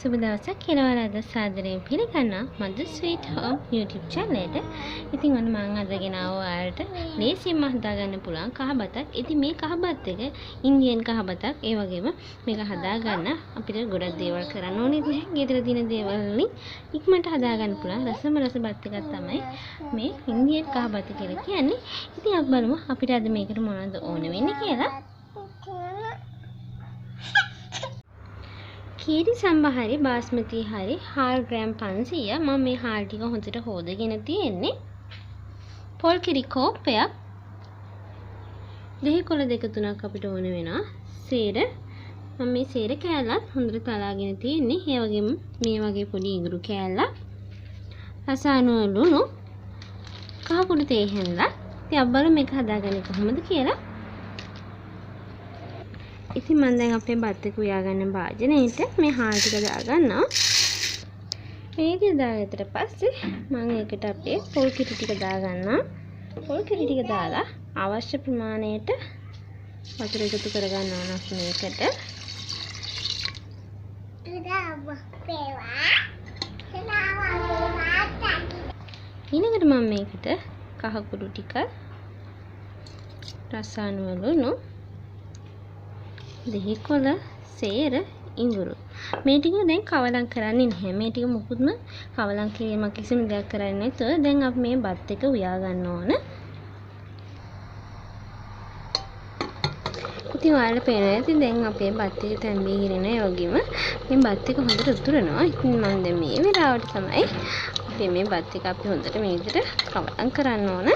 සුබ දවසක් කියලා අද සාදරයෙන් පිළිගන්නවා මధు ස්වීට් හෝම් YouTube channel එකට. ඉතින් ඔන්න මම අදගෙන ආවා ඔයාලට ලේසියෙන්ම හදාගන්න පුළුවන් කහබතක්. ඉතින් මේ කහබත් එක ඉන්දියන් කහබතක්. ඒ වගේම මේක හදාගන්න අපිට ගොඩක් දේවල් කරන්න ඕනේ නැහැ. ගෙදර තියෙන දේවල් වලින් ඉක්මනට හදාගන්න පුළුවන් රසම රස බත් එකක් තමයි මේ ඉන්දියන් කහබත කියලා කියන්නේ. ඉතින් අපි බලමු අපිට අද මේකට මොනවද ඕන වෙන්නේ කියලා. කීරි සම්බා හරි බාස්මති හරි 4 ග්‍රෑම් 500 මම මේ හාල් ටික හොඳට හොදගෙන තියෙන්නේ. පොල් කිරි කෝප්පයක්, දෙහි කොළ දෙක තුනක් අපිට ඕන වෙනවා. සේර මම මේ සේර කෑල්ලත් හොඳට තලාගෙන තියෙන්නේ. ඒ වගේම මේ වගේ පොඩි ඉඟුරු කෑල්ලක්, රසායන ලුණු, කහ කුඩු තේ හැඳලා. ඉතින් අපි බලමු මේක හදාගන්නේ කොහොමද කියලා. ඉතින් මම දැන් අපේ බත් එක උයාගන්න භාජනයේට මේ හාල් ටික දාගන්නවා. මේක දාගත්තට පස්සේ මම ඒකට අපේ පොල් කිරි ටික දාගන්නවා. පොල් කිරි ටික දාලා අවශ්‍ය ප්‍රමාණයට වතුර එකතු කරගන්න ඕන මේකට. ඊළඟට මම මේකට කහ කුඩු ටික, රසායන ලුණු, දෙහි කොළ, සේර, ඉඟුරු මේ ටික දැන් කවලම් කරන්නේ නැහැ. මේ ටික මුකුත්ම කවලම් කිරීමක් කිසිම දෙයක් කරන්නේ නැතුව දැන් අපි මේ බත් එක උයා ගන්න ඕන. ඉතින් ඔයාලට පේනවා ඇති දැන් අපේ බත් එක තැම්බීගෙන ඒ වගේම මේ බත් එක හොඳට උතුරනවා. ඉතින් මම දැන් මේ වෙලාවට තමයි අපි මේ බත් එක අපි හොඳට මේ විදිහට කවලම් කරන්න ඕන.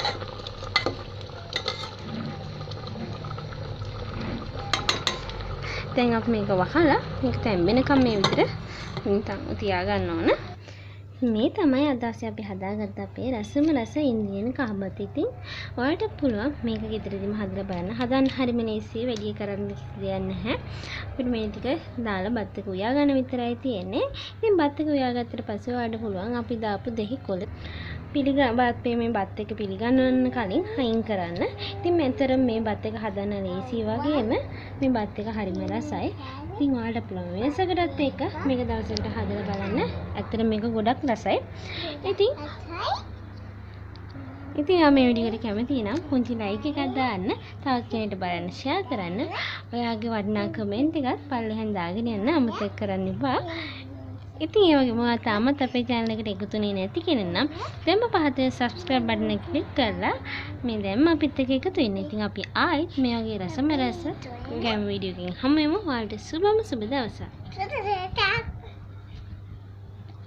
දැන් අපි මේක වහලා මේක තැම්බෙනකම් මේ විදිහට තියාගන්න ඕන. මේ තමයි අද අපි හදාගත්ත අපේ රසම රස ඉන්දියන් කහබත්. ඉතින් ඔයාලට පුළුවන් මේක ගෙදරදීම හදලා බලන්න. හදන්න හරිම ලේසියි, වැඩි කරන්න දෙයක් නැහැ. අපිට මේ ටික දාලා බත් එක උයා ගන්න විතරයි තියෙන්නේ. ඉතින් බත් එක උයාගත්තට පස්සේ ඔයාලට පුළුවන් අපි දාපු දෙහි කොළ මේ බත් එක පිළිගන්නවන්න කලින් අයින් කරන්න. ඉතින් මෙතර මේ බත් එක හදන්න ලේසි වගේම මේ බත් එක හරිම රසයි. ඉතින් ඔයාලට පුළුවන් වෙනසකටත් එක මේක දවසකට හදලා බලන්න. ඇත්තට මේක ගොඩක් රසයි. ඉතින් මේ වීඩියෝකට කැමති නම් පුංචි ලයික් එකක් දාන්න, තවත් කෙනෙක්ට බලන්න ෂෙයා කරන්න. ඔයාගේ වටිනා කමෙන්ට් එකත් පල්ලෙහෙන් දාගෙන යන්න අමතක කරන්න එපා. ඉතින් ඒ වගේම ඔයා තාමත් අපේ channel එකට එකතු වෙන්නේ නැති කෙනෙක් නම් දැන්ම පහතේ subscribe button එක click කරලා මේ දැන්ම අපිත් එක්ක එකතු වෙන්න. ඉතින් අපි ආයිත් මේ වගේ රසම රස ගෑම් වීඩියෝ එකකින් හමු වෙමු. ඔයාලට සුබම සුබ දවසක්.